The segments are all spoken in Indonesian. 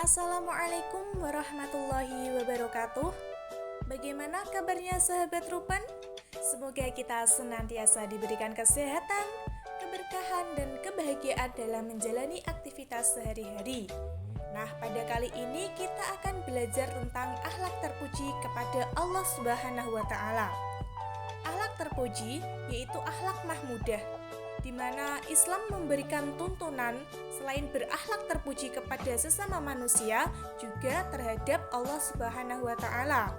Assalamualaikum warahmatullahi wabarakatuh. Bagaimana kabarnya sahabat Rupan? Semoga kita senantiasa diberikan kesehatan, keberkahan, dan kebahagiaan dalam menjalani aktivitas sehari-hari. Nah, pada kali ini kita akan belajar tentang akhlak terpuji kepada Allah Subhanahu wa Ta'ala. Akhlak terpuji yaitu akhlak mahmudah, di mana Islam memberikan tuntunan selain berakhlak terpuji kepada sesama manusia, juga terhadap Allah Subhanahu wa Ta'ala.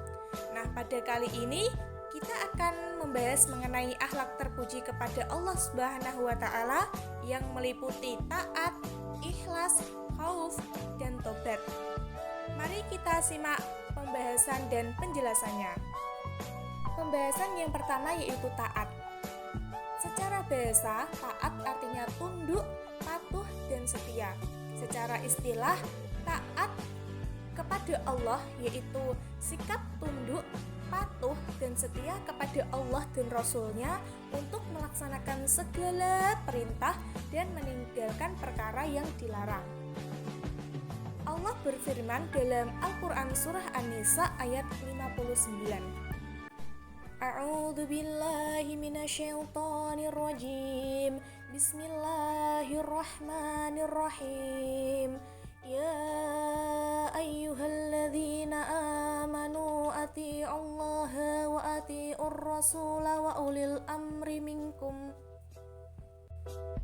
Nah, pada kali ini kita akan membahas mengenai akhlak terpuji kepada Allah Subhanahu wa Ta'ala yang meliputi taat, ikhlas, khauf, dan tobat. Mari kita simak pembahasan dan penjelasannya. Pembahasan yang pertama yaitu taat. Secara bahasa, taat artinya tunduk, patuh, dan setia. Secara istilah, taat kepada Allah yaitu sikap tunduk, patuh, dan setia kepada Allah dan Rasul-Nya untuk melaksanakan segala perintah dan meninggalkan perkara yang dilarang. Allah berfirman dalam Al-Quran Surah An-Nisa ayat 59. A'udzu billahi minasyaitonir rajim. Bismillahirrahmanirrahim. Ya ayyuhalladzina amanu athi'ullaha wa athi'ur rasula wa ulil amri minkum.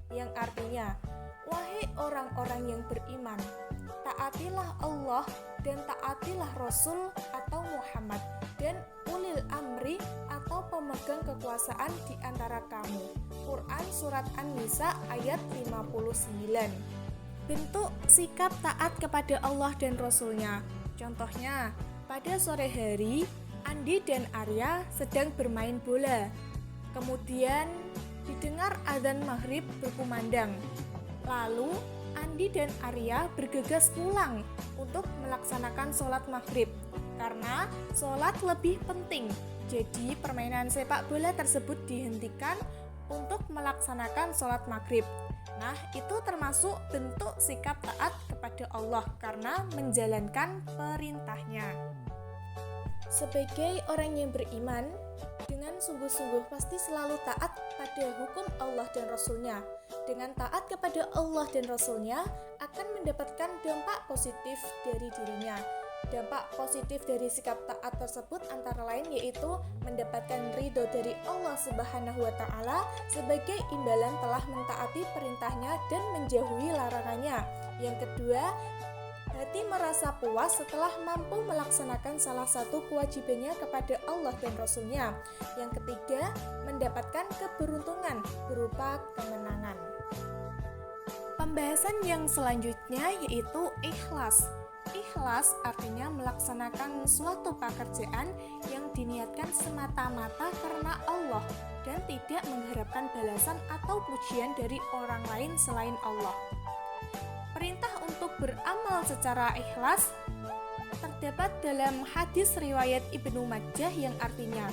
Yang artinya, wahai orang-orang yang beriman, taatilah Allah dan taatilah Rasul atau Muhammad dan ulil amri atau pemegang kekuasaan di antara kamu. Quran Surat An-Nisa ayat 59. Bentuk sikap taat kepada Allah dan Rasul-Nya. Contohnya, pada sore hari, Andi dan Arya sedang bermain bola. Kemudian didengar azan maghrib berkumandang. Lalu Andi dan Arya bergegas pulang untuk melaksanakan sholat maghrib karena sholat lebih penting. Jadi permainan sepak bola tersebut dihentikan untuk melaksanakan sholat maghrib. Nah, itu termasuk bentuk sikap taat kepada Allah karena menjalankan perintahnya. Sebagai orang yang beriman, dengan sungguh-sungguh pasti selalu taat pada hukum Allah dan Rasul-Nya. Dengan taat kepada Allah dan Rasul-Nya akan mendapatkan dampak positif dari dirinya. Dampak positif dari sikap taat tersebut antara lain yaitu mendapatkan ridho dari Allah Subhanahu wa Ta'ala sebagai imbalan telah mentaati perintahnya dan menjauhi larangannya. Yang kedua, hati merasa puas setelah mampu melaksanakan salah satu kewajibannya kepada Allah dan Rasul-Nya. Yang ketiga, mendapatkan keberuntungan berupa kemenangan. Pembahasan yang selanjutnya yaitu ikhlas. Ikhlas artinya melaksanakan suatu pekerjaan yang diniatkan semata-mata karena Allah dan tidak mengharapkan balasan atau pujian dari orang lain selain Allah. Perintah untuk beramal secara ikhlas terdapat dalam hadis riwayat Ibnu Majah yang artinya,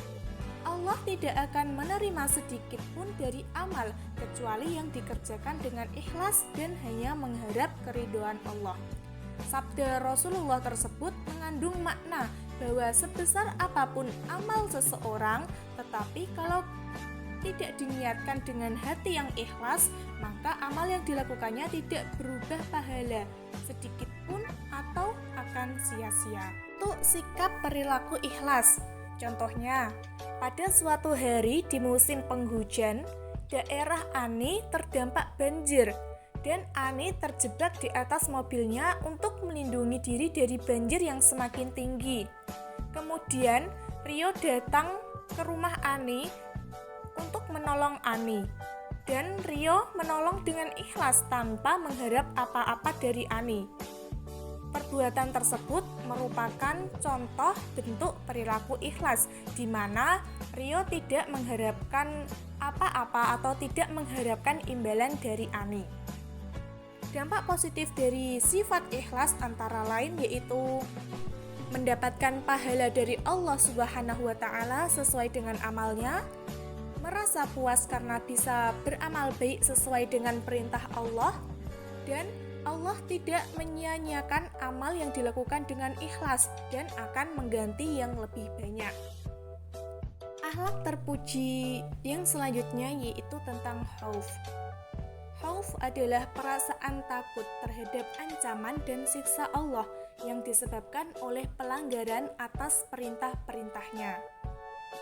Allah tidak akan menerima sedikit pun dari amal kecuali yang dikerjakan dengan ikhlas dan hanya mengharap keridhaan Allah. Sabda Rasulullah tersebut mengandung makna bahwa sebesar apapun amal seseorang, tetapi kalau tidak diniatkan dengan hati yang ikhlas, maka amal yang dilakukannya tidak berubah pahala sedikit pun atau akan sia-sia. Untuk sikap perilaku ikhlas, contohnya, pada suatu hari di musim penghujan, daerah Ani terdampak banjir dan Ani terjebak di atas mobilnya untuk melindungi diri dari banjir yang semakin tinggi. Kemudian Rio datang ke rumah Ani untuk menolong Ani, dan Rio menolong dengan ikhlas tanpa mengharap apa-apa dari Ani. Perbuatan tersebut merupakan contoh bentuk perilaku ikhlas, di mana Rio tidak mengharapkan apa-apa atau tidak mengharapkan imbalan dari Ani. Dampak positif dari sifat ikhlas antara lain yaitu mendapatkan pahala dari Allah Subhanahu wa Ta'ala sesuai dengan amalnya, merasa puas karena bisa beramal baik sesuai dengan perintah Allah, dan Allah tidak menyia-nyiakan amal yang dilakukan dengan ikhlas dan akan mengganti yang lebih banyak. Akhlak terpuji yang selanjutnya yaitu tentang khauf. Khauf adalah perasaan takut terhadap ancaman dan siksa Allah yang disebabkan oleh pelanggaran atas perintah-perintahnya.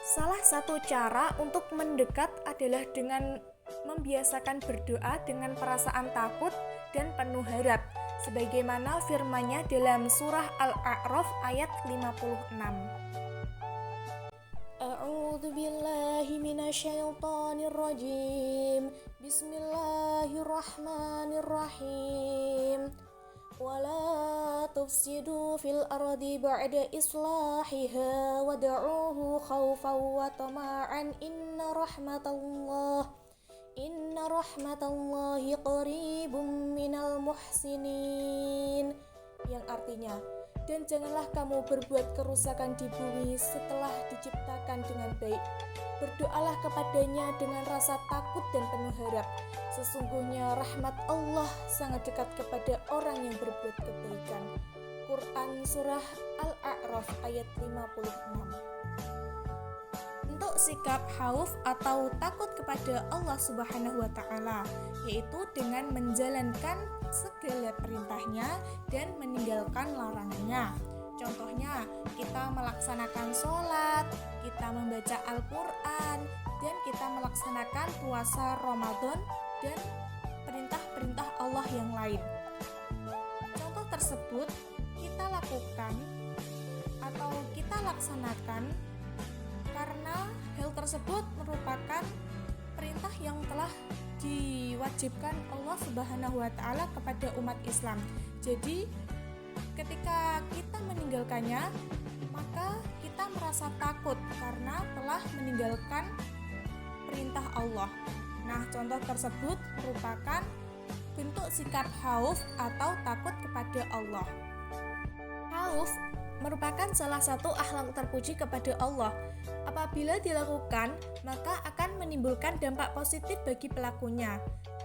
Salah satu cara untuk mendekat adalah dengan membiasakan berdoa dengan perasaan takut dan penuh harap, sebagaimana firman-Nya dalam surah Al-A'raf ayat 56. A'udzu billahi minasyaitonir rajim. Bismillahirrahmanirrahim. Wala tufsidu fil ardi ba'da islahiha wad'uuhu khaufan wa tama'an Inna rahmatallahi qaribum minal muhsinin, yang artinya, dan janganlah kamu berbuat kerusakan di bumi setelah diciptakan dengan baik. Berdoalah kepadanya dengan rasa takut dan penuh harap. Sesungguhnya rahmat Allah sangat dekat kepada orang yang berbuat kebaikan. Quran Surah Al-A'raf ayat 56. Untuk sikap khauf atau takut kepada Allah Subhanahu wa Ta'ala, yaitu dengan menjalankan segala perintahnya dan meninggalkan larangannya. Contohnya, kita melaksanakan sholat, kita membaca Al-Quran, dan kita melaksanakan puasa Ramadan dan perintah-perintah Allah yang lain. Contoh tersebut kita lakukan atau kita laksanakan karena hal tersebut merupakan perintah yang telah diwajibkan Allah Subhanahu wa Ta'ala kepada umat Islam. Jadi ketika kita meninggalkannya, maka kita merasa takut karena telah meninggalkan perintah Allah. Nah, contoh tersebut merupakan bentuk sikap khauf atau takut kepada Allah. Khauf merupakan salah satu akhlak terpuji kepada Allah. Apabila dilakukan, maka akan menimbulkan dampak positif bagi pelakunya.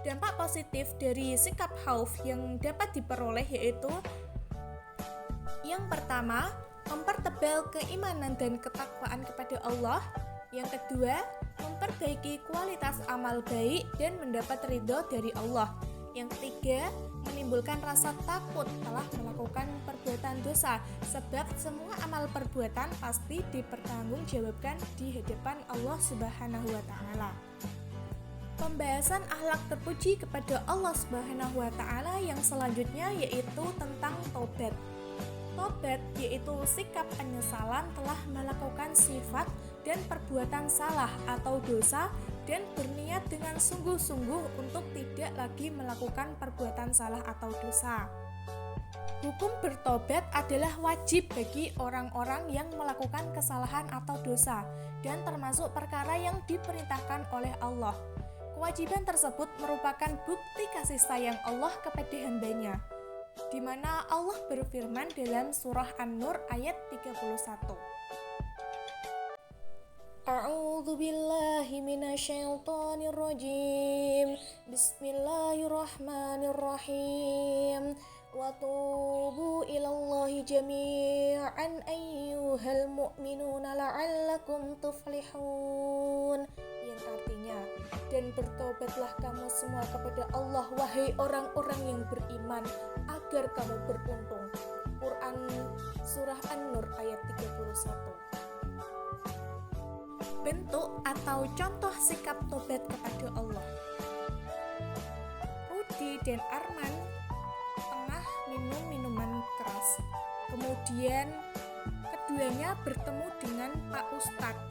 Dampak positif dari sikap khauf yang dapat diperoleh yaitu yang pertama, mempertebal keimanan dan ketakwaan kepada Allah. Yang kedua, memperbaiki kualitas amal baik dan mendapat ridho dari Allah. Yang ketiga, menimbulkan rasa takut telah melakukan perbuatan dosa, sebab semua amal perbuatan pasti dipertanggungjawabkan di hadapan Allah Subhanahu wa Ta'ala. Pembahasan akhlak terpuji kepada Allah Subhanahu wa Ta'ala yang selanjutnya yaitu tentang tobat. Tobat yaitu sikap penyesalan telah melakukan sifat dan perbuatan salah atau dosa dan berniat dengan sungguh-sungguh untuk tidak lagi melakukan perbuatan salah atau dosa. Hukum bertobat adalah wajib bagi orang-orang yang melakukan kesalahan atau dosa dan termasuk perkara yang diperintahkan oleh Allah. Kewajiban tersebut merupakan bukti kasih sayang Allah kepada hamba-Nya, di mana Allah berfirman dalam surah An-Nur ayat 31. A'udzu billahi minasyaitonir rajim. Bismillahirrahmanirrahim. Wa tubu ilallahi jami'an ayyuhal mu'minuna la'allakum tuflihun. Yang artinya, dan bertobatlah kamu semua kepada Allah wahai orang-orang yang beriman agar kamu beruntung. Quran Surah An-Nur ayat 31. Bentuk atau contoh sikap tobat kepada Allah. Rudi dan Arman tengah minum minuman keras. Kemudian keduanya bertemu dengan Pak Ustadz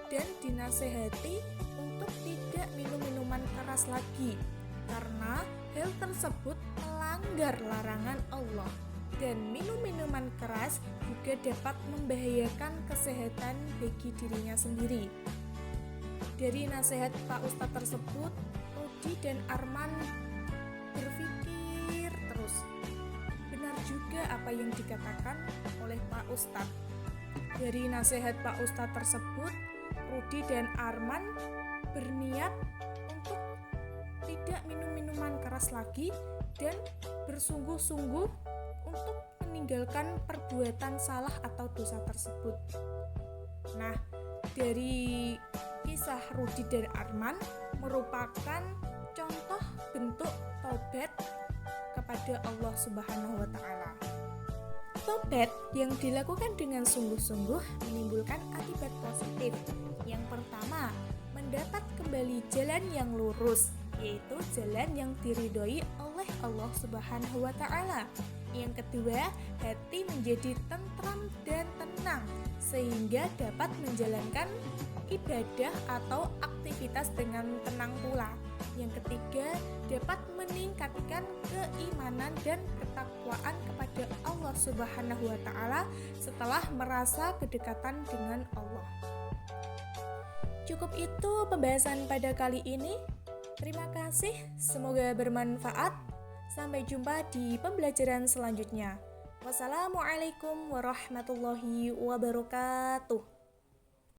dan dinasehati untuk tidak minum minuman keras lagi karena hal tersebut melanggar larangan Allah. Dan minum minuman keras juga dapat membahayakan kesehatan bagi dirinya sendiri. Dari nasihat Pak Ustadz tersebut, Rudi dan Arman berpikir terus, benar juga apa yang dikatakan oleh Pak Ustadz. Dari nasihat Pak Ustadz tersebut, Rudi dan Arman berniat untuk tidak minum minuman keras lagi, dan bersungguh-sungguh untuk meninggalkan perbuatan salah atau dosa tersebut. Nah, dari kisah Rudi dan Arman merupakan contoh bentuk taubat kepada Allah Subhanahu wa taala. Taubat yang dilakukan dengan sungguh-sungguh menimbulkan akibat positif. Yang pertama, mendapat kembali jalan yang lurus, yaitu jalan yang diridhoi oleh Allah Subhanahu wa taala. Yang kedua, hati menjadi tentram dan tenang sehingga dapat menjalankan ibadah atau aktivitas dengan tenang pula. Yang ketiga, dapat meningkatkan keimanan dan ketakwaan kepada Allah Subhanahu wa taala setelah merasa kedekatan dengan Allah. Cukup itu pembahasan pada kali ini. Terima kasih, semoga bermanfaat. Sampai jumpa di pembelajaran selanjutnya. Wassalamualaikum warahmatullahi wabarakatuh.